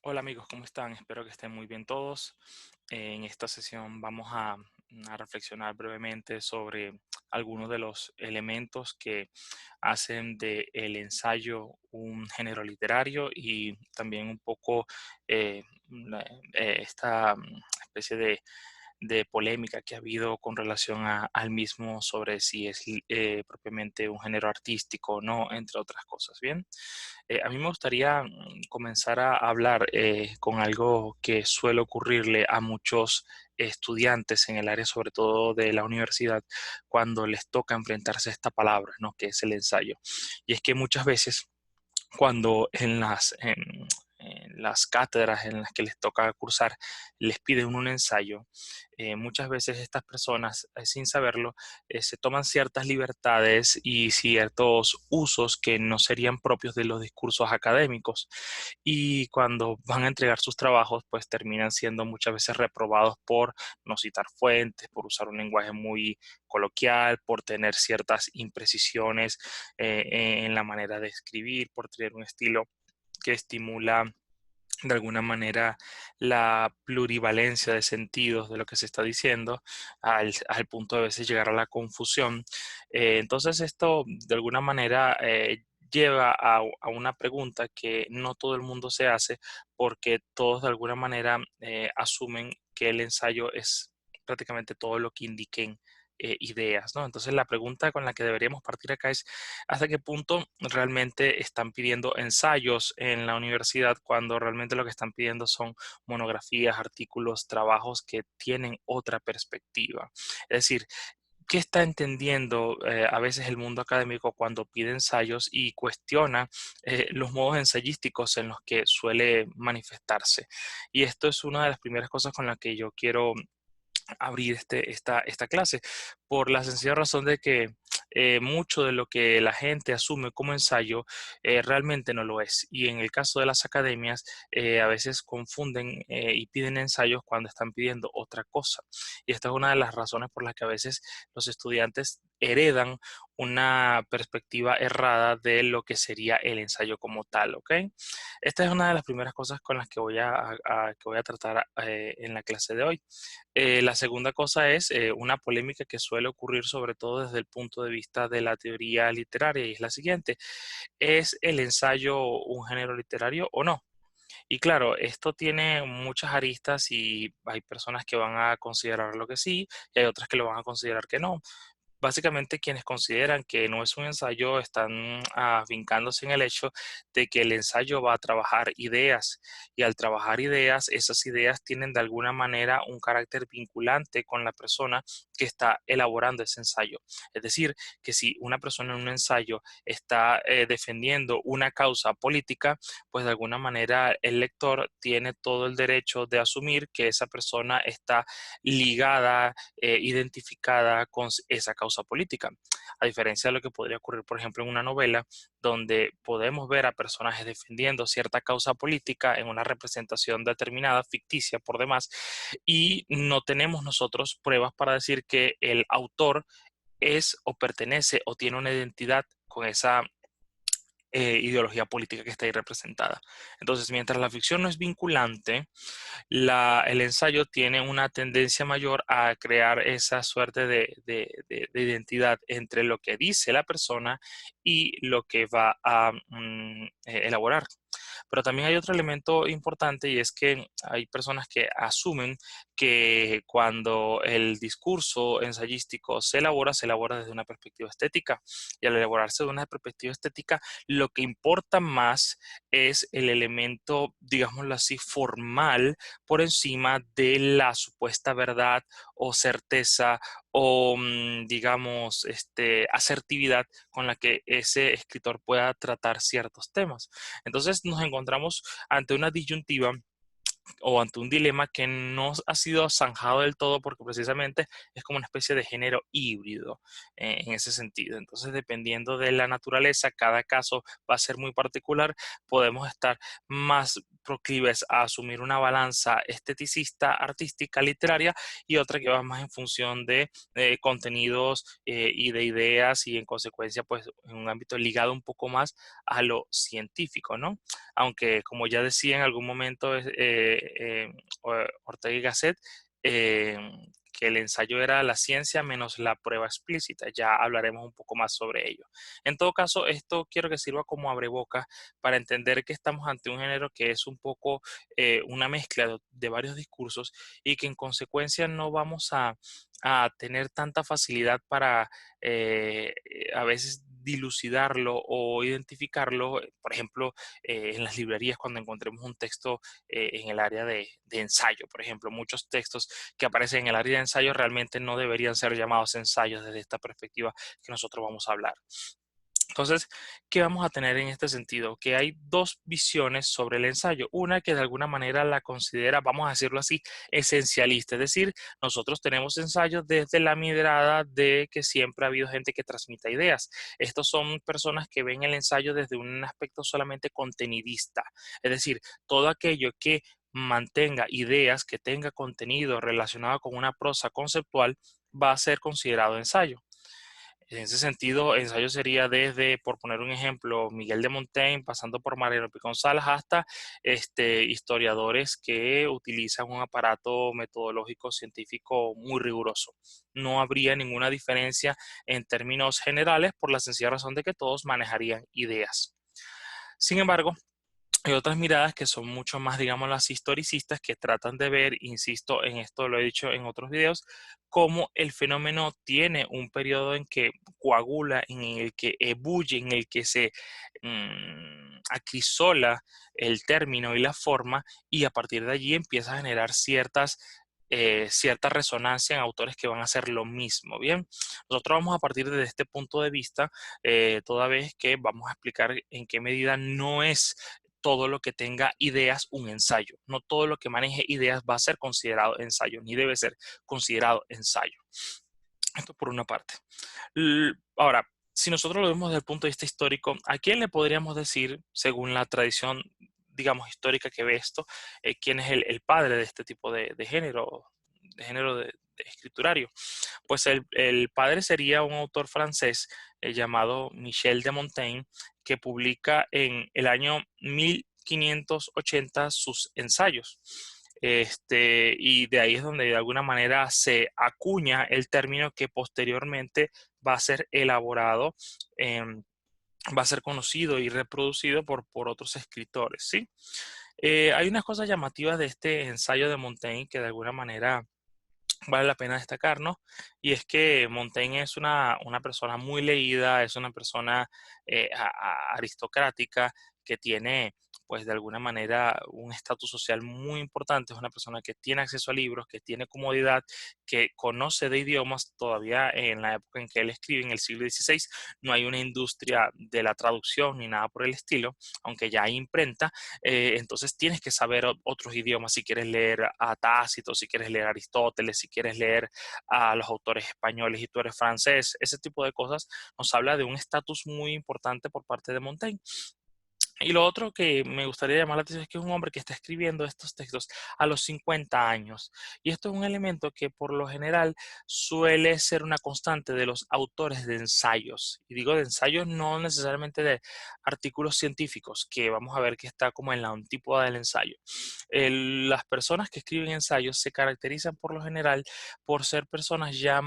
Hola amigos, ¿cómo están? Espero que estén muy bien todos. En esta sesión vamos a reflexionar brevemente sobre algunos de los elementos que hacen del ensayo un género literario y también un poco esta especie de polémica que ha habido con relación al mismo sobre si es propiamente un género artístico o no, entre otras cosas. Bien, a mí me gustaría comenzar a hablar con algo que suele ocurrirle a muchos estudiantes en el área, sobre todo de la universidad, cuando les toca enfrentarse a esta palabra, ¿no? Que es el ensayo. Y es que muchas veces cuando en las cátedras en las que les toca cursar les piden un ensayo, muchas veces estas personas, sin saberlo, se toman ciertas libertades y ciertos usos que no serían propios de los discursos académicos. Y cuando van a entregar sus trabajos, pues terminan siendo muchas veces reprobados por no citar fuentes, por usar un lenguaje muy coloquial, por tener ciertas imprecisiones en la manera de escribir, por tener un estilo que estimula de alguna manera la plurivalencia de sentidos de lo que se está diciendo, al punto de a veces llegar a la confusión. Entonces esto de alguna manera lleva a una pregunta que no todo el mundo se hace porque todos de alguna manera asumen que el ensayo es prácticamente todo lo que indiquen ideas, ¿no? Entonces la pregunta con la que deberíamos partir acá es ¿hasta qué punto realmente están pidiendo ensayos en la universidad cuando realmente lo que están pidiendo son monografías, artículos, trabajos que tienen otra perspectiva? Es decir, ¿qué está entendiendo a veces el mundo académico cuando pide ensayos y cuestiona los modos ensayísticos en los que suele manifestarse? Y esto es una de las primeras cosas con las que yo quiero abrir esta clase, por la sencilla razón de que mucho de lo que la gente asume como ensayo realmente no lo es. Y en el caso de las academias, a veces confunden y piden ensayos cuando están pidiendo otra cosa. Y esta es una de las razones por las que a veces los estudiantes heredan una perspectiva errada de lo que sería el ensayo como tal, ¿ok? Esta es una de las primeras cosas con las que que voy a tratar en la clase de hoy. La segunda cosa es una polémica que suele ocurrir sobre todo desde el punto de vista de la teoría literaria y es la siguiente: ¿es el ensayo un género literario o no? Y claro, esto tiene muchas aristas y hay personas que van a considerar lo que sí y hay otras que lo van a considerar que no. Básicamente, quienes consideran que no es un ensayo están afincándose en el hecho de que el ensayo va a trabajar ideas y al trabajar ideas, esas ideas tienen de alguna manera un carácter vinculante con la persona que está elaborando ese ensayo. Es decir, que si una persona en un ensayo está defendiendo una causa política, pues de alguna manera el lector tiene todo el derecho de asumir que esa persona está ligada, identificada con esa causa política. A diferencia de lo que podría ocurrir, por ejemplo, en una novela donde podemos ver a personajes defendiendo cierta causa política en una representación determinada, ficticia por demás, y no tenemos nosotros pruebas para decir que el autor es o pertenece o tiene una identidad con esa ideología política que está ahí representada. Entonces, mientras la ficción no es vinculante, el ensayo tiene una tendencia mayor a crear esa suerte de identidad entre lo que dice la persona y lo que va a elaborar. Pero también hay otro elemento importante y es que hay personas que asumen que cuando el discurso ensayístico se elabora desde una perspectiva estética. Y al elaborarse de una perspectiva estética, lo que importa más es el elemento, digámoslo así, formal por encima de la supuesta verdad o certeza o, digamos, asertividad con la que ese escritor pueda tratar ciertos temas. Entonces nos encontramos ante una disyuntiva o ante un dilema que no ha sido zanjado del todo porque precisamente es como una especie de género híbrido en ese sentido. Entonces, dependiendo de la naturaleza, cada caso va a ser muy particular. Podemos estar más proclives a asumir una balanza esteticista, artística, literaria, y otra que va más en función de contenidos y de ideas y en consecuencia pues en un ámbito ligado un poco más a lo científico, ¿no? Aunque como ya decía en algún momento Ortega y Gasset, eh, que el ensayo era la ciencia menos la prueba explícita. Ya hablaremos un poco más sobre ello. En todo caso, esto quiero que sirva como abreboca para entender que estamos ante un género que es un poco una mezcla de varios discursos y que en consecuencia no vamos a tener tanta facilidad para a veces dilucidarlo o identificarlo, por ejemplo, en las librerías cuando encontremos un texto en el área de ensayo, por ejemplo, muchos textos que aparecen en el área de ensayo realmente no deberían ser llamados ensayos desde esta perspectiva que nosotros vamos a hablar. Entonces, ¿qué vamos a tener en este sentido? Que hay dos visiones sobre el ensayo. Una que de alguna manera la considera, vamos a decirlo así, esencialista. Es decir, nosotros tenemos ensayos desde la mirada de que siempre ha habido gente que transmita ideas. Estos son personas que ven el ensayo desde un aspecto solamente contenidista. Es decir, todo aquello que mantenga ideas, que tenga contenido relacionado con una prosa conceptual, va a ser considerado ensayo. En ese sentido, ensayo sería desde, por poner un ejemplo, Miguel de Montaigne, pasando por Mariano Picón Salas, hasta historiadores que utilizan un aparato metodológico científico muy riguroso. No habría ninguna diferencia en términos generales por la sencilla razón de que todos manejarían ideas. Sin embargo, hay otras miradas que son mucho más, digamos, las historicistas que tratan de ver, insisto, en esto lo he dicho en otros videos, cómo el fenómeno tiene un periodo en que coagula, en el que ebulle, en el que se acrisola el término y la forma, y a partir de allí empieza a generar cierta resonancia en autores que van a hacer lo mismo. Bien, nosotros vamos a partir de este punto de vista, toda vez que vamos a explicar en qué medida no es todo lo que tenga ideas un ensayo. No todo lo que maneje ideas va a ser considerado ensayo, ni debe ser considerado ensayo. Esto por una parte. Ahora, si nosotros lo vemos desde el punto de vista histórico, ¿a quién le podríamos decir, según la tradición, digamos, histórica que ve esto, quién es el padre de este tipo de género de escriturario? Pues el padre sería un autor francés llamado Michel de Montaigne, que publica en el año 1580 sus ensayos. Y de ahí es donde de alguna manera se acuña el término que posteriormente va a ser elaborado, va a ser conocido y reproducido por otros escritores, ¿sí? Hay unas cosas llamativas de este ensayo de Montaigne que de alguna manera vale la pena destacar, ¿no? Y es que Montaigne es una persona muy leída, es una persona aristocrática que tiene, pues de alguna manera, un estatus social muy importante. Es una persona que tiene acceso a libros, que tiene comodidad, que conoce de idiomas. Todavía en la época en que él escribe, en el siglo XVI, no hay una industria de la traducción ni nada por el estilo, aunque ya hay imprenta. Entonces tienes que saber otros idiomas si quieres leer a Tácito, si quieres leer a Aristóteles, si quieres leer a los autores españoles y tú eres francés. Ese tipo de cosas nos habla de un estatus muy importante por parte de Montaigne. Y lo otro que me gustaría llamar la atención es que es un hombre que está escribiendo estos textos a los 50 años. Y esto es un elemento que por lo general suele ser una constante de los autores de ensayos. Y digo de ensayos no necesariamente de artículos científicos, que vamos a ver que está como en la antípoda del ensayo. Las personas que escriben ensayos se caracterizan por lo general por ser personas ya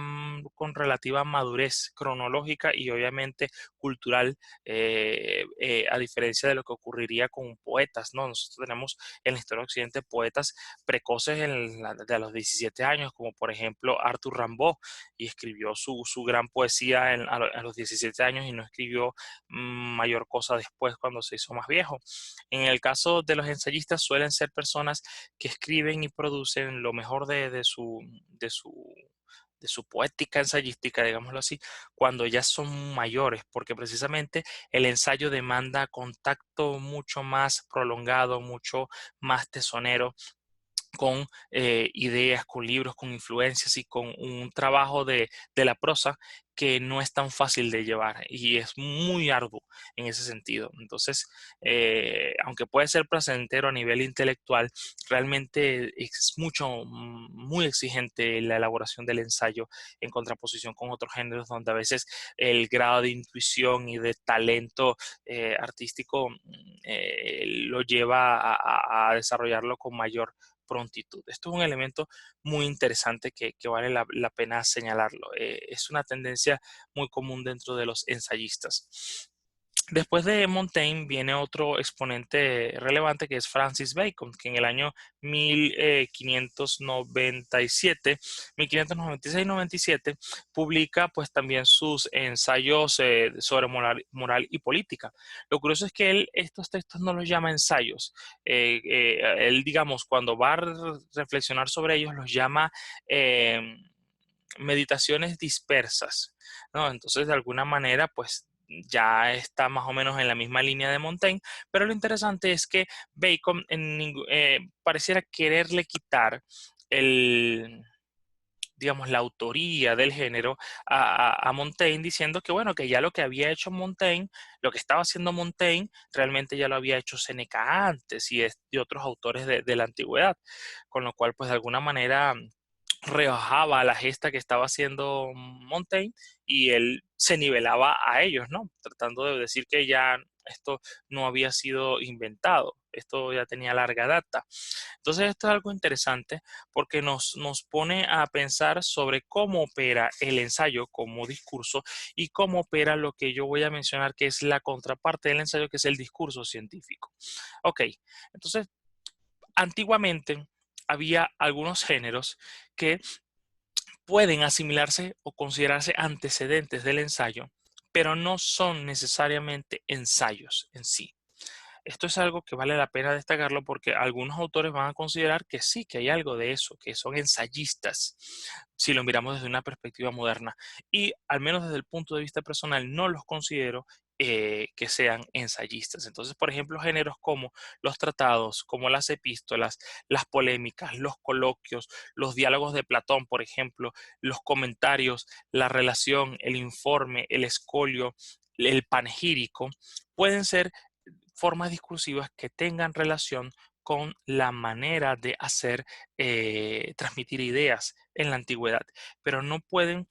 con relativa madurez cronológica y obviamente cultural, a diferencia de lo que ocurriría con poetas, ¿no? Nosotros tenemos en la historia de Occidente poetas precoces de los 17 años, como por ejemplo Arthur Rimbaud, y escribió su gran poesía a los 17 años y no escribió mayor cosa después cuando se hizo más viejo. En el caso de los ensayistas suelen ser personas que escriben y producen lo mejor de su poética ensayística, digámoslo así, cuando ya son mayores, porque precisamente el ensayo demanda contacto mucho más prolongado, mucho más tesonero con ideas, con libros, con influencias y con un trabajo de la prosa que no es tan fácil de llevar y es muy arduo en ese sentido. Entonces, aunque puede ser placentero a nivel intelectual, realmente es muy exigente la elaboración del ensayo en contraposición con otros géneros donde a veces el grado de intuición y de talento artístico lo lleva a desarrollarlo con mayor prontitud. Esto es un elemento muy interesante que vale la pena señalarlo. Es una tendencia muy común dentro de los ensayistas. Después de Montaigne viene otro exponente relevante que es Francis Bacon, que en el año 1597, 1596-97 publica pues también sus ensayos sobre moral y política. Lo curioso es que él estos textos no los llama ensayos. Él, digamos, cuando va a reflexionar sobre ellos, los llama meditaciones dispersas, ¿no? Entonces, de alguna manera, pues ya está más o menos en la misma línea de Montaigne, pero lo interesante es que Bacon pareciera quererle quitar el, digamos, la autoría del género a Montaigne, diciendo que, bueno, que ya lo que había hecho Montaigne, lo que estaba haciendo Montaigne, realmente ya lo había hecho Séneca antes y otros autores de la antigüedad, con lo cual, pues, de alguna manera rebajaba la gesta que estaba haciendo Montaigne y él se nivelaba a ellos, ¿no? Tratando de decir que ya esto no había sido inventado, esto ya tenía larga data. Entonces esto es algo interesante porque nos pone a pensar sobre cómo opera el ensayo como discurso y cómo opera lo que yo voy a mencionar que es la contraparte del ensayo, que es el discurso científico. Ok, entonces antiguamente había algunos géneros que pueden asimilarse o considerarse antecedentes del ensayo, pero no son necesariamente ensayos en sí. Esto es algo que vale la pena destacarlo porque algunos autores van a considerar que sí, que hay algo de eso, que son ensayistas, si lo miramos desde una perspectiva moderna. Y al menos desde el punto de vista personal, no los considero que sean ensayistas. Entonces, por ejemplo, géneros como los tratados, como las epístolas, las polémicas, los coloquios, los diálogos de Platón, por ejemplo, los comentarios, la relación, el informe, el escolio, el panegírico, pueden ser formas discursivas que tengan relación con la manera de hacer, transmitir ideas en la antigüedad, pero no pueden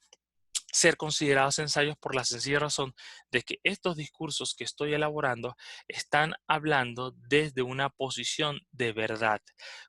ser considerados ensayos por la sencilla razón de que estos discursos que estoy elaborando están hablando desde una posición de verdad.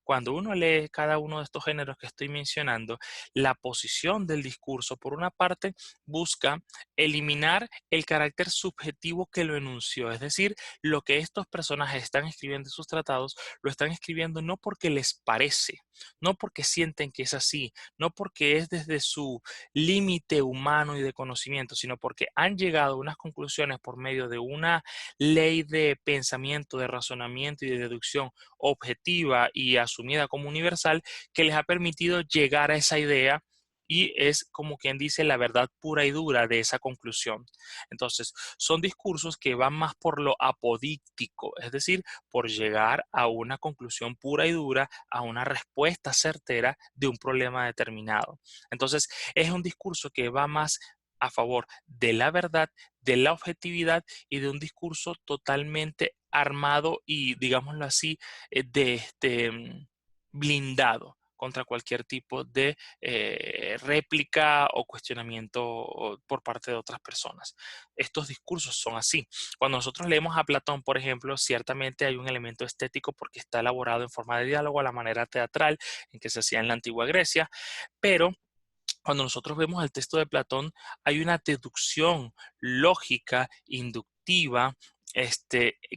Cuando uno lee cada uno de estos géneros que estoy mencionando, la posición del discurso, por una parte, busca eliminar el carácter subjetivo que lo enunció, es decir, lo que estos personajes están escribiendo en sus tratados, lo están escribiendo no porque les parece, no porque sienten que es así, no porque es desde su límite humano y de conocimiento, sino porque han llegado a unas conclusiones por medio de una ley de pensamiento, de razonamiento y de deducción objetiva y asumida como universal que les ha permitido llegar a esa idea y es como quien dice la verdad pura y dura de esa conclusión. Entonces, son discursos que van más por lo apodíctico, es decir, por llegar a una conclusión pura y dura, a una respuesta certera de un problema determinado. Entonces, es un discurso que va más a favor de la verdad, de la objetividad y de un discurso totalmente armado y, digámoslo así, blindado contra cualquier tipo de réplica o cuestionamiento por parte de otras personas. Estos discursos son así. Cuando nosotros leemos a Platón, por ejemplo, ciertamente hay un elemento estético porque está elaborado en forma de diálogo a la manera teatral en que se hacía en la antigua Grecia, pero cuando nosotros vemos el texto de Platón, hay una deducción lógica, inductiva,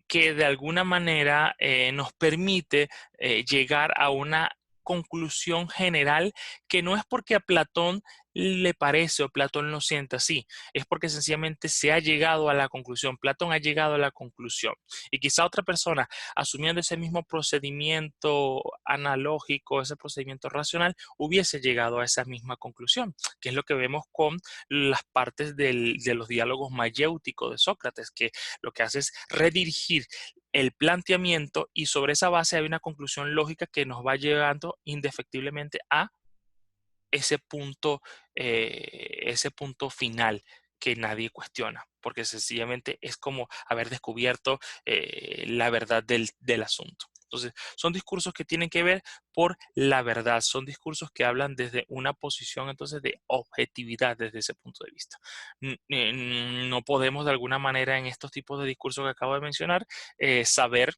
que de alguna manera nos permite llegar a una conclusión general que no es porque a Platón le parece o Platón lo sienta así, es porque sencillamente se ha llegado a la conclusión, Platón ha llegado a la conclusión y quizá otra persona asumiendo ese mismo procedimiento analógico, ese procedimiento racional, hubiese llegado a esa misma conclusión, que es lo que vemos con las partes de los diálogos mayéuticos de Sócrates, que lo que hace es redirigir el planteamiento y sobre esa base hay una conclusión lógica que nos va llevando indefectiblemente a ese punto final que nadie cuestiona, porque sencillamente es como haber descubierto la verdad del asunto. Entonces, son discursos que tienen que ver por la verdad, son discursos que hablan desde una posición entonces de objetividad desde ese punto de vista. No podemos de alguna manera en estos tipos de discursos que acabo de mencionar saber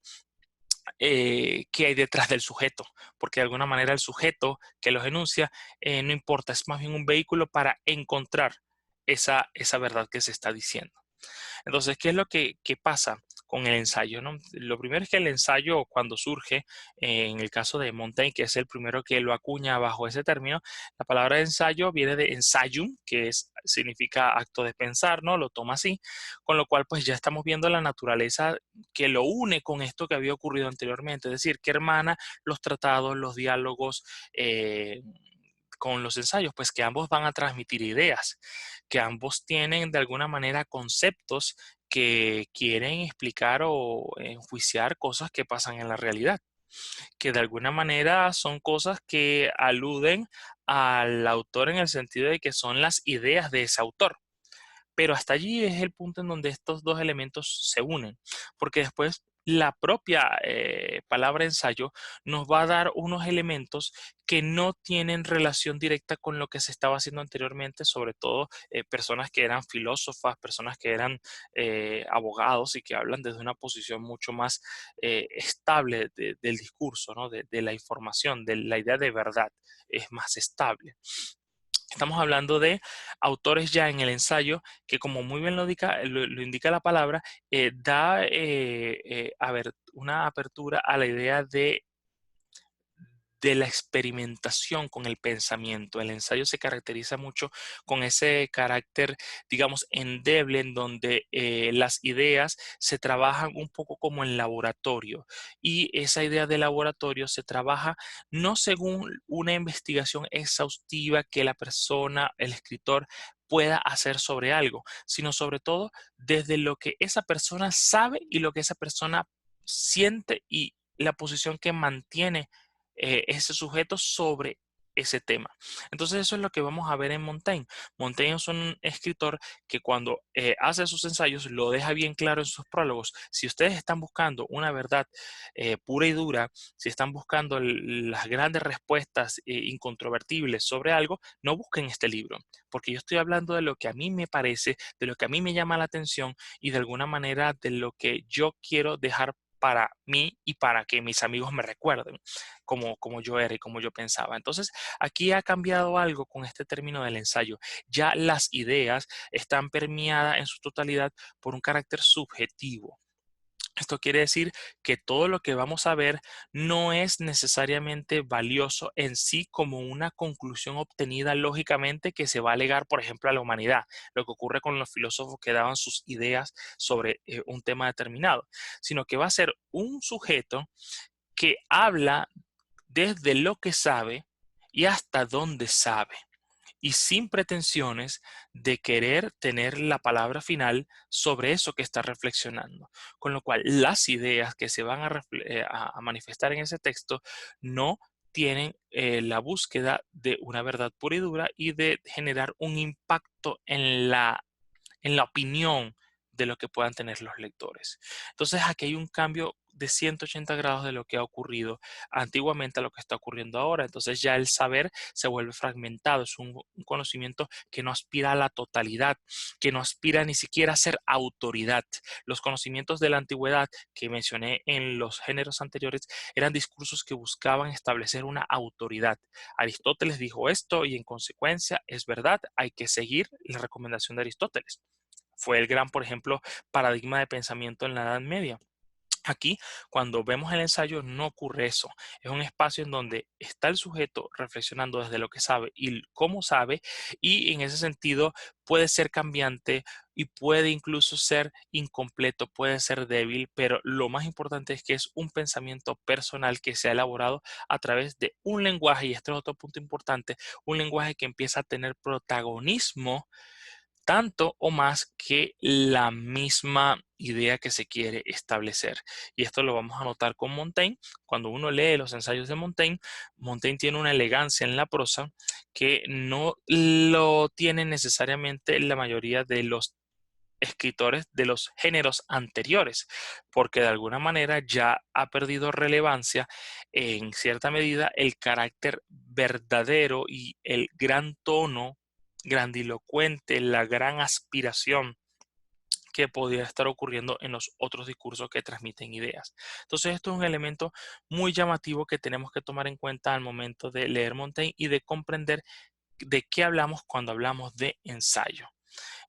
qué hay detrás del sujeto, porque de alguna manera el sujeto que los enuncia no importa, es más bien un vehículo para encontrar esa verdad que se está diciendo. Entonces, ¿qué es lo que pasa con el ensayo, no? Lo primero es que el ensayo, cuando surge, en el caso de Montaigne, que es el primero que lo acuña bajo ese término, la palabra ensayo viene de ensayum, que significa acto de pensar, ¿no? Lo toma así, con lo cual pues ya estamos viendo la naturaleza que lo une con esto que había ocurrido anteriormente, es decir, que hermana los tratados, los diálogos, con los ensayos, pues que ambos van a transmitir ideas, que ambos tienen de alguna manera conceptos que quieren explicar o enjuiciar cosas que pasan en la realidad, que de alguna manera son cosas que aluden al autor en el sentido de que son las ideas de ese autor. Pero hasta allí es el punto en donde estos dos elementos se unen, porque después la propia palabra ensayo nos va a dar unos elementos que no tienen relación directa con lo que se estaba haciendo anteriormente, sobre todo personas que eran filósofas, personas que eran abogados y que hablan desde una posición mucho más estable del discurso, ¿no? De la información, de la idea de verdad, es más estable. Estamos hablando de autores ya en el ensayo que, como muy bien lo indica la palabra, da una apertura a la idea de la experimentación con el pensamiento. El ensayo se caracteriza mucho con ese carácter, digamos, endeble, en donde las ideas se trabajan un poco como en laboratorio, y esa idea de laboratorio se trabaja no según una investigación exhaustiva que la persona, el escritor, pueda hacer sobre algo, sino sobre todo desde lo que esa persona sabe y lo que esa persona siente y la posición que mantiene ese sujeto sobre ese tema. Entonces eso es lo que vamos a ver en Montaigne. Montaigne es un escritor que cuando hace sus ensayos lo deja bien claro en sus prólogos. Si ustedes están buscando una verdad pura y dura, si están buscando las grandes respuestas incontrovertibles sobre algo, no busquen este libro, porque yo estoy hablando de lo que a mí me parece, de lo que a mí me llama la atención y de alguna manera de lo que yo quiero dejar para mí y para que mis amigos me recuerden como yo era y como yo pensaba. Entonces, aquí ha cambiado algo con este término del ensayo. Ya las ideas están permeadas en su totalidad por un carácter subjetivo. Esto quiere decir que todo lo que vamos a ver no es necesariamente valioso en sí como una conclusión obtenida lógicamente que se va a alegar, por ejemplo, a la humanidad, lo que ocurre con los filósofos que daban sus ideas sobre un tema determinado, sino que va a ser un sujeto que habla desde lo que sabe y hasta dónde sabe, y sin pretensiones de querer tener la palabra final sobre eso que está reflexionando. Con lo cual, las ideas que se van a manifestar en ese texto no tienen la búsqueda de una verdad pura y dura y de generar un impacto en la opinión de lo que puedan tener los lectores. Entonces aquí hay un cambio de 180 grados de lo que ha ocurrido antiguamente a lo que está ocurriendo ahora. Entonces ya el saber se vuelve fragmentado, es un conocimiento que no aspira a la totalidad, que no aspira ni siquiera a ser autoridad. Los conocimientos de la antigüedad que mencioné en los géneros anteriores eran discursos que buscaban establecer una autoridad. Aristóteles dijo esto y en consecuencia es verdad, hay que seguir la recomendación de Aristóteles. Fue el gran, por ejemplo, paradigma de pensamiento en la Edad Media. Aquí, cuando vemos el ensayo, no ocurre eso. Es un espacio en donde está el sujeto reflexionando desde lo que sabe y cómo sabe, y en ese sentido puede ser cambiante y puede incluso ser incompleto, puede ser débil, pero lo más importante es que es un pensamiento personal que se ha elaborado a través de un lenguaje, y este es otro punto importante, un lenguaje que empieza a tener protagonismo tanto o más que la misma idea que se quiere establecer. Y esto lo vamos a notar con Montaigne. Cuando uno lee los ensayos de Montaigne, Montaigne tiene una elegancia en la prosa que no lo tienen necesariamente la mayoría de los escritores de los géneros anteriores, porque de alguna manera ya ha perdido relevancia en cierta medida el carácter verdadero y el gran tono grandilocuente, la gran aspiración que podría estar ocurriendo en los otros discursos que transmiten ideas. Entonces, esto es un elemento muy llamativo que tenemos que tomar en cuenta al momento de leer Montaigne y de comprender de qué hablamos cuando hablamos de ensayo.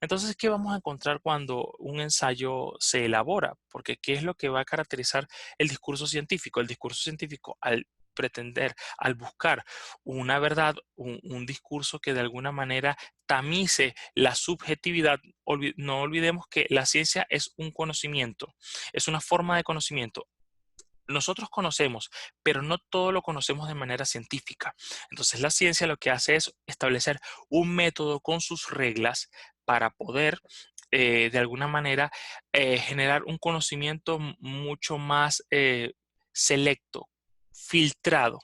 Entonces, ¿qué vamos a encontrar cuando un ensayo se elabora? Porque ¿qué es lo que va a caracterizar el discurso científico? El discurso científico, al pretender, al buscar una verdad, un discurso que de alguna manera tamice la subjetividad, no olvidemos que la ciencia es un conocimiento, es una forma de conocimiento. Nosotros conocemos, pero no todo lo conocemos de manera científica. Entonces, la ciencia lo que hace es establecer un método con sus reglas para poder, de alguna manera, generar un conocimiento mucho más selecto, filtrado,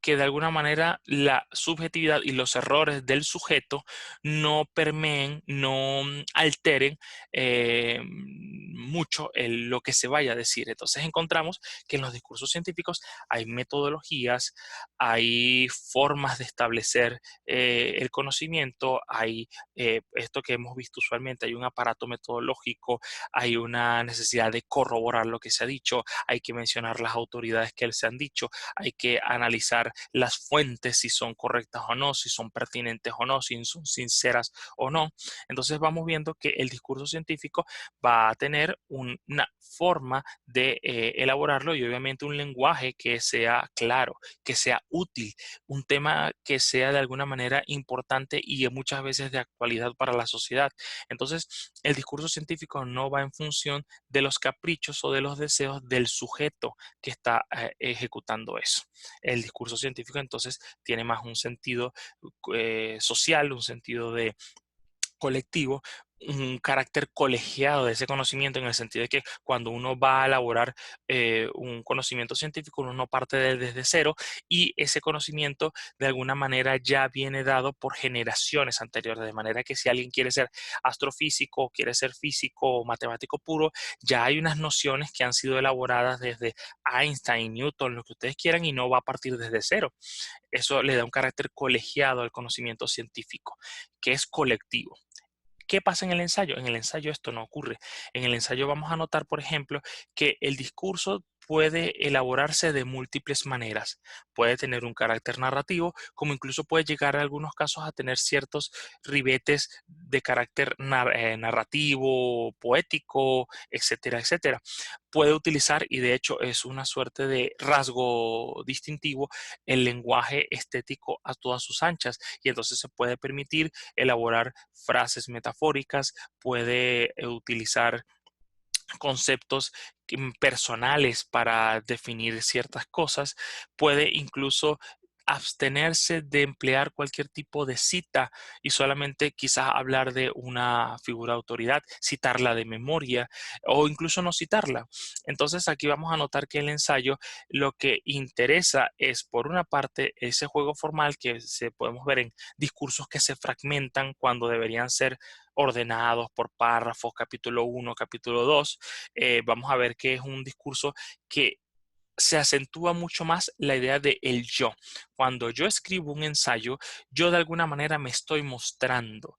que de alguna manera la subjetividad y los errores del sujeto no permeen, no alteren mucho lo que se vaya a decir. Entonces encontramos que en los discursos científicos hay metodologías, hay formas de establecer el conocimiento, hay esto que hemos visto usualmente, hay un aparato metodológico, hay una necesidad de corroborar lo que se ha dicho, hay que mencionar las autoridades que se han dicho, hay que analizar las fuentes, si son correctas o no, si son pertinentes o no, si son sinceras o no. Entonces vamos viendo que el discurso científico va a tener una forma de elaborarlo y obviamente un lenguaje que sea claro, que sea útil, un tema que sea de alguna manera importante y muchas veces de actualidad para la sociedad. Entonces, el discurso científico no va en función de los caprichos o de los deseos del sujeto que está ejecutando eso. El discurso científico entonces tiene más un sentido social, un sentido de colectivo, un carácter colegiado de ese conocimiento en el sentido de que cuando uno va a elaborar un conocimiento científico, uno no parte desde cero y ese conocimiento de alguna manera ya viene dado por generaciones anteriores, de manera que si alguien quiere ser astrofísico, quiere ser físico o matemático puro, ya hay unas nociones que han sido elaboradas desde Einstein, Newton, lo que ustedes quieran y no va a partir desde cero. Eso le da un carácter colegiado al conocimiento científico, que es colectivo. ¿Qué pasa en el ensayo? En el ensayo esto no ocurre. En el ensayo vamos a notar, por ejemplo, que el discurso puede elaborarse de múltiples maneras. Puede tener un carácter narrativo, como incluso puede llegar en algunos casos a tener ciertos ribetes de carácter narrativo, poético, etcétera, etcétera. Puede utilizar, y de hecho es una suerte de rasgo distintivo, el lenguaje estético a todas sus anchas, y entonces se puede permitir elaborar frases metafóricas, puede utilizar conceptos personales para definir ciertas cosas, puede incluso abstenerse de emplear cualquier tipo de cita y solamente quizás hablar de una figura de autoridad, citarla de memoria o incluso no citarla. Entonces aquí vamos a notar que el ensayo lo que interesa es por una parte ese juego formal que se podemos ver en discursos que se fragmentan cuando deberían ser ordenados por párrafos, capítulo 1, capítulo 2. Vamos a ver que es un discurso que se acentúa mucho más la idea de el yo. Cuando yo escribo un ensayo, yo de alguna manera me estoy mostrando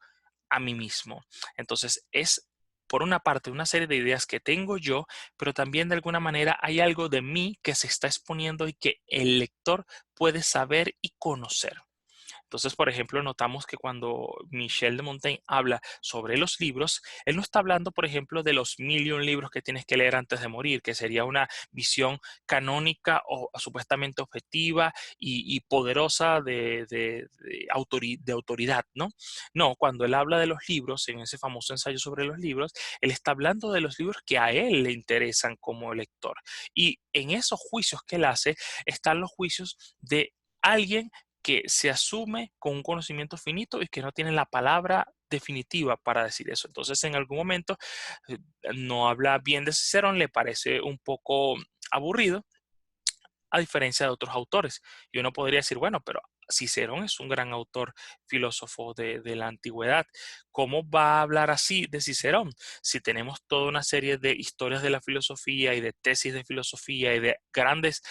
a mí mismo. Entonces es por una parte una serie de ideas que tengo yo, pero también de alguna manera hay algo de mí que se está exponiendo y que el lector puede saber y conocer. Entonces, por ejemplo, notamos que cuando Michel de Montaigne habla sobre los libros, él no está hablando, por ejemplo, de los 1.000.000 libros que tienes que leer antes de morir, que sería una visión canónica o supuestamente objetiva y poderosa de autoridad, ¿no? No, cuando él habla de los libros, en ese famoso ensayo sobre los libros, él está hablando de los libros que a él le interesan como lector. Y en esos juicios que él hace están los juicios de alguien que se asume con un conocimiento finito y que no tiene la palabra definitiva para decir eso. Entonces, en algún momento eh, no habla bien de Cicerón, le parece un poco aburrido, a diferencia de otros autores. Y uno podría decir, bueno, pero Cicerón es un gran autor filósofo de la antigüedad. ¿Cómo va a hablar así de Cicerón? Si tenemos toda una serie de historias de la filosofía y de tesis de filosofía y de grandes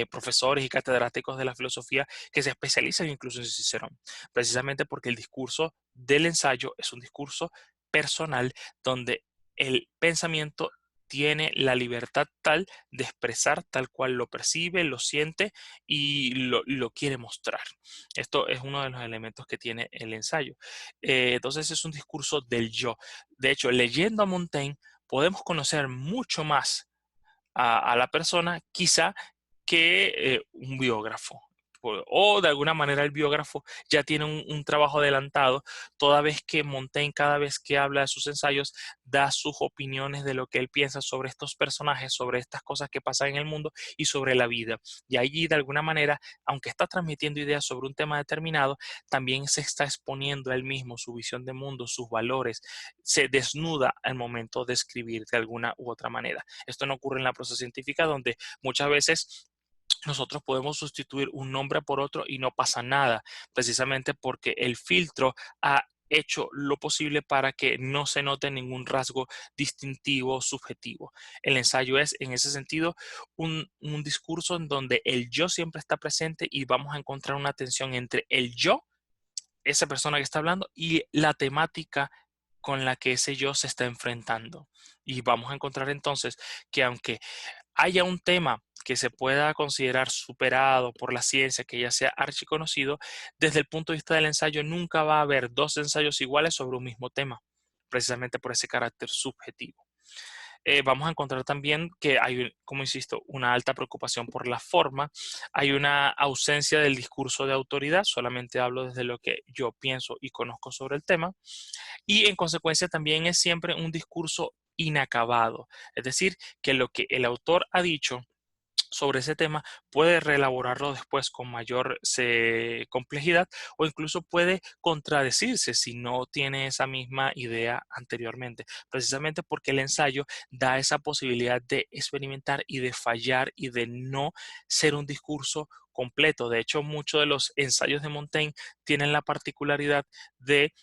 profesores y catedráticos de la filosofía que se especializan incluso en Cicerón, precisamente porque el discurso del ensayo es un discurso personal donde el pensamiento tiene la libertad tal de expresar tal cual lo percibe, lo siente y lo quiere mostrar. Esto es uno de los elementos que tiene el ensayo. Entonces es un discurso del yo. De hecho, leyendo a Montaigne podemos conocer mucho más a la persona, quizá que un biógrafo. O de alguna manera el biógrafo ya tiene un trabajo adelantado, toda vez que Montaigne, cada vez que habla de sus ensayos, da sus opiniones de lo que él piensa sobre estos personajes, sobre estas cosas que pasan en el mundo y sobre la vida. Y allí, de alguna manera, aunque está transmitiendo ideas sobre un tema determinado, también se está exponiendo a él mismo su visión de mundo, sus valores, se desnuda al momento de escribir de alguna u otra manera. Esto no ocurre en la prosa científica, donde muchas veces nosotros podemos sustituir un nombre por otro y no pasa nada, precisamente porque el filtro ha hecho lo posible para que no se note ningún rasgo distintivo subjetivo. El ensayo es, en ese sentido, un discurso en donde el yo siempre está presente y vamos a encontrar una tensión entre el yo, esa persona que está hablando, y la temática con la que ese yo se está enfrentando. Y vamos a encontrar entonces que aunque haya un tema que se pueda considerar superado por la ciencia, que ya sea archiconocido, desde el punto de vista del ensayo nunca va a haber dos ensayos iguales sobre un mismo tema, precisamente por ese carácter subjetivo. Vamos a encontrar también que hay, como insisto, una alta preocupación por la forma, hay una ausencia del discurso de autoridad, solamente hablo desde lo que yo pienso y conozco sobre el tema, y en consecuencia también es siempre un discurso inacabado, es decir, que lo que el autor ha dicho sobre ese tema, puede reelaborarlo después con mayor complejidad o incluso puede contradecirse si no tiene esa misma idea anteriormente, precisamente porque el ensayo da esa posibilidad de experimentar y de fallar y de no ser un discurso completo. De hecho, muchos de los ensayos de Montaigne tienen la particularidad de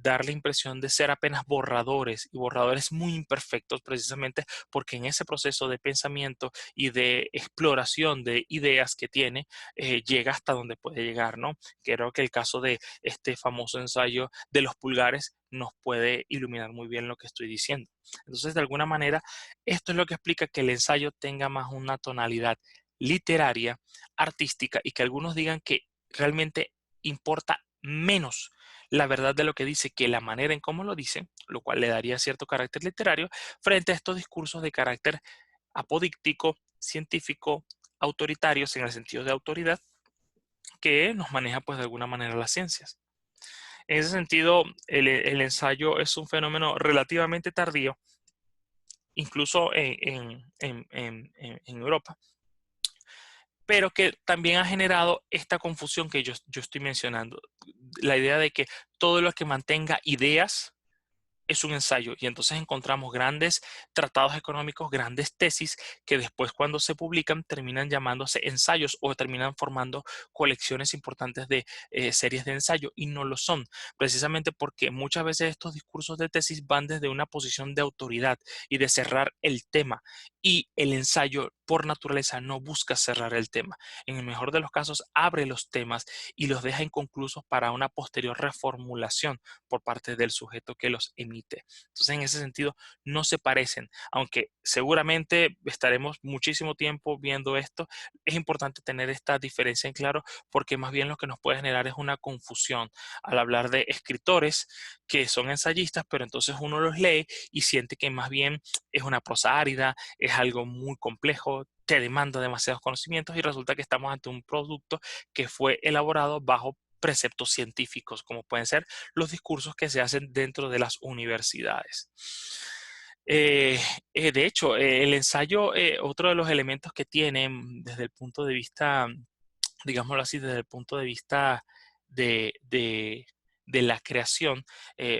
dar la impresión de ser apenas borradores y borradores muy imperfectos precisamente porque en ese proceso de pensamiento y de exploración de ideas que tiene, llega hasta donde puede llegar, ¿no? Creo que el caso de este famoso ensayo de los pulgares nos puede iluminar muy bien lo que estoy diciendo. Entonces, de alguna manera, esto es lo que explica que el ensayo tenga más una tonalidad literaria, artística, y que algunos digan que realmente importa menos la verdad de lo que dice que la manera en cómo lo dice, lo cual le daría cierto carácter literario frente a estos discursos de carácter apodíctico, científico, autoritarios en el sentido de autoridad, que nos maneja pues de alguna manera las ciencias. En ese sentido, el ensayo es un fenómeno relativamente tardío, incluso en Europa, pero que también ha generado esta confusión que yo estoy mencionando. La idea de que todo lo que mantenga ideas es un ensayo y entonces encontramos grandes tratados económicos, grandes tesis que después cuando se publican terminan llamándose ensayos o terminan formando colecciones importantes de series de ensayo y no lo son, precisamente porque muchas veces estos discursos de tesis van desde una posición de autoridad y de cerrar el tema y el ensayo por naturaleza no busca cerrar el tema. En el mejor de los casos abre los temas y los deja inconclusos para una posterior reformulación por parte del sujeto que los emite. Entonces, en ese sentido, no se parecen, aunque seguramente estaremos muchísimo tiempo viendo esto. Es importante tener esta diferencia en claro porque más bien lo que nos puede generar es una confusión al hablar de escritores que son ensayistas, pero entonces uno los lee y siente que más bien es una prosa árida, es algo muy complejo, te demanda demasiados conocimientos y resulta que estamos ante un producto que fue elaborado bajo preceptos científicos, como pueden ser los discursos que se hacen dentro de las universidades. Eh, de hecho, el ensayo, otro de los elementos que tiene desde el punto de vista digámoslo así, desde el punto de vista de, de- de la creación,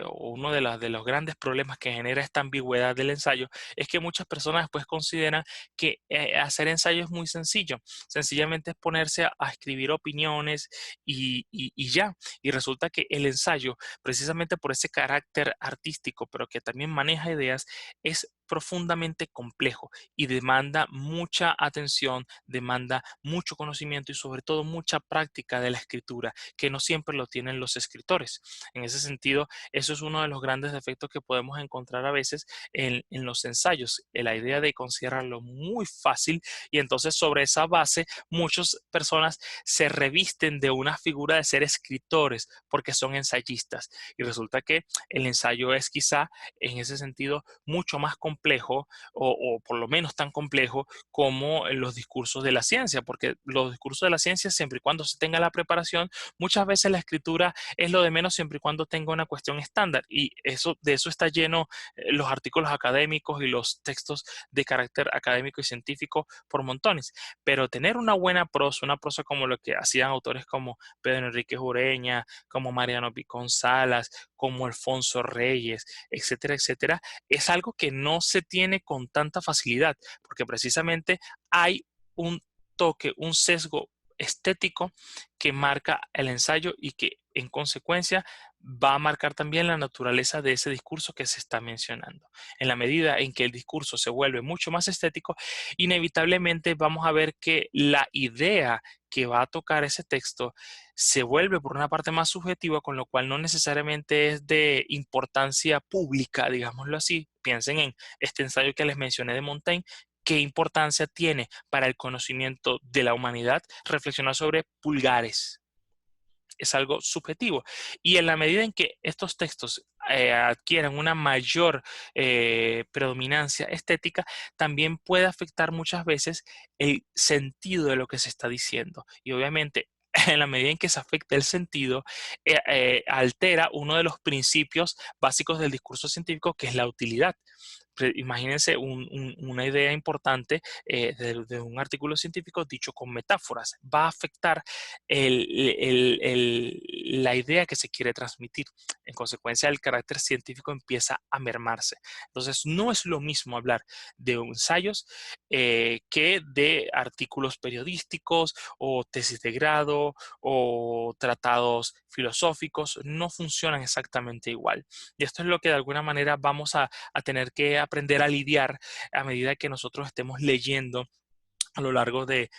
o uno de los grandes problemas que genera esta ambigüedad del ensayo es que muchas personas pues consideran que hacer ensayo es muy sencillo, sencillamente es ponerse a escribir opiniones y ya, y resulta que el ensayo, precisamente por ese carácter artístico, pero que también maneja ideas, es profundamente complejo y demanda mucha atención, demanda mucho conocimiento y sobre todo mucha práctica de la escritura, que no siempre lo tienen los escritores. En ese sentido, eso es uno de los grandes defectos que podemos encontrar a veces en los ensayos, la idea de considerarlo muy fácil y entonces sobre esa base muchas personas se revisten de una figura de ser escritores porque son ensayistas y resulta que el ensayo es quizá en ese sentido mucho más complejo o por lo menos tan complejo como los discursos de la ciencia, porque los discursos de la ciencia, siempre y cuando se tenga la preparación, muchas veces la escritura es lo de menos siempre y cuando tenga una cuestión estándar. Y eso, de eso está lleno los artículos académicos y los textos de carácter académico y científico por montones. Pero tener una prosa como lo que hacían autores como Pedro Enrique Ureña, como Mariano Picón Salas, como Alfonso Reyes, etcétera, etcétera, es algo que no se tiene con tanta facilidad, porque precisamente hay un toque, un sesgo estético que marca el ensayo y que en consecuencia va a marcar también la naturaleza de ese discurso que se está mencionando. En la medida en que el discurso se vuelve mucho más estético, inevitablemente vamos a ver que la idea que va a tocar ese texto se vuelve por una parte más subjetiva, con lo cual no necesariamente es de importancia pública, digámoslo así. Piensen en este ensayo que les mencioné de Montaigne. ¿Qué importancia tiene para el conocimiento de la humanidad reflexionar sobre pulgares? Es algo subjetivo. Y en la medida en que estos textos adquieran una mayor predominancia estética, también puede afectar muchas veces el sentido de lo que se está diciendo. Y obviamente, en la medida en que se afecta el sentido, altera uno de los principios básicos del discurso científico, que es la utilidad. Imagínense una idea importante de un artículo científico dicho con metáforas. Va a afectar la idea que se quiere transmitir. En consecuencia, el carácter científico empieza a mermarse. Entonces, no es lo mismo hablar de ensayos que de artículos periodísticos o tesis de grado o tratados filosóficos. No funcionan exactamente igual. Y esto es lo que de alguna manera vamos a tener que aprender a lidiar a medida que nosotros estemos leyendo a lo largo del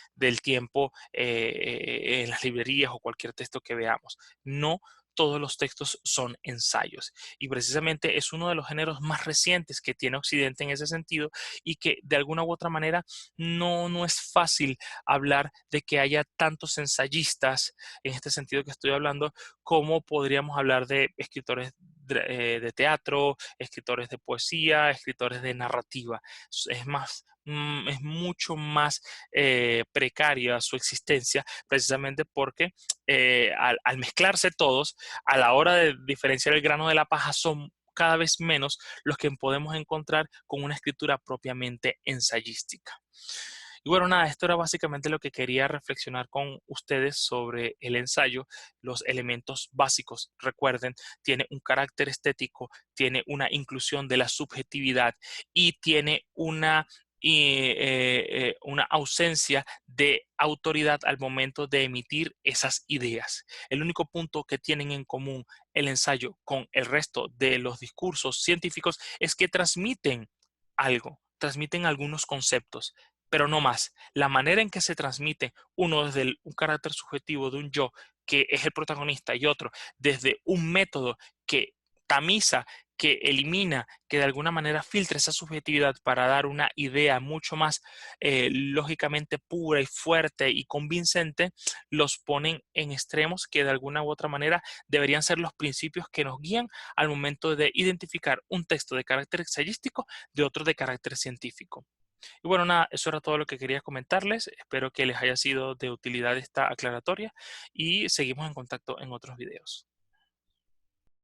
tiempo en las librerías o cualquier texto que veamos. No todos los textos son ensayos y precisamente es uno de los géneros más recientes que tiene Occidente en ese sentido y que de alguna u otra manera no es fácil hablar de que haya tantos ensayistas en este sentido que estoy hablando como podríamos hablar de escritores de teatro, escritores de poesía, escritores de narrativa. Es más, es mucho más precaria su existencia, precisamente porque al mezclarse todos, a la hora de diferenciar el grano de la paja, son cada vez menos los que podemos encontrar con una escritura propiamente ensayística. Y bueno, nada, esto era básicamente lo que quería reflexionar con ustedes sobre el ensayo, los elementos básicos. Recuerden, tiene un carácter estético, tiene una inclusión de la subjetividad y tiene una ausencia de autoridad al momento de emitir esas ideas. El único punto que tienen en común el ensayo con el resto de los discursos científicos es que transmiten algo, transmiten algunos conceptos, pero no más. La manera en que se transmite uno desde un carácter subjetivo de un yo que es el protagonista y otro desde un método que tamiza, que elimina, que de alguna manera filtra esa subjetividad para dar una idea mucho más lógicamente pura y fuerte y convincente, los ponen en extremos que de alguna u otra manera deberían ser los principios que nos guían al momento de identificar un texto de carácter ensayístico de otro de carácter científico. Y bueno, nada, eso era todo lo que quería comentarles. Espero que les haya sido de utilidad esta aclaratoria y seguimos en contacto en otros videos.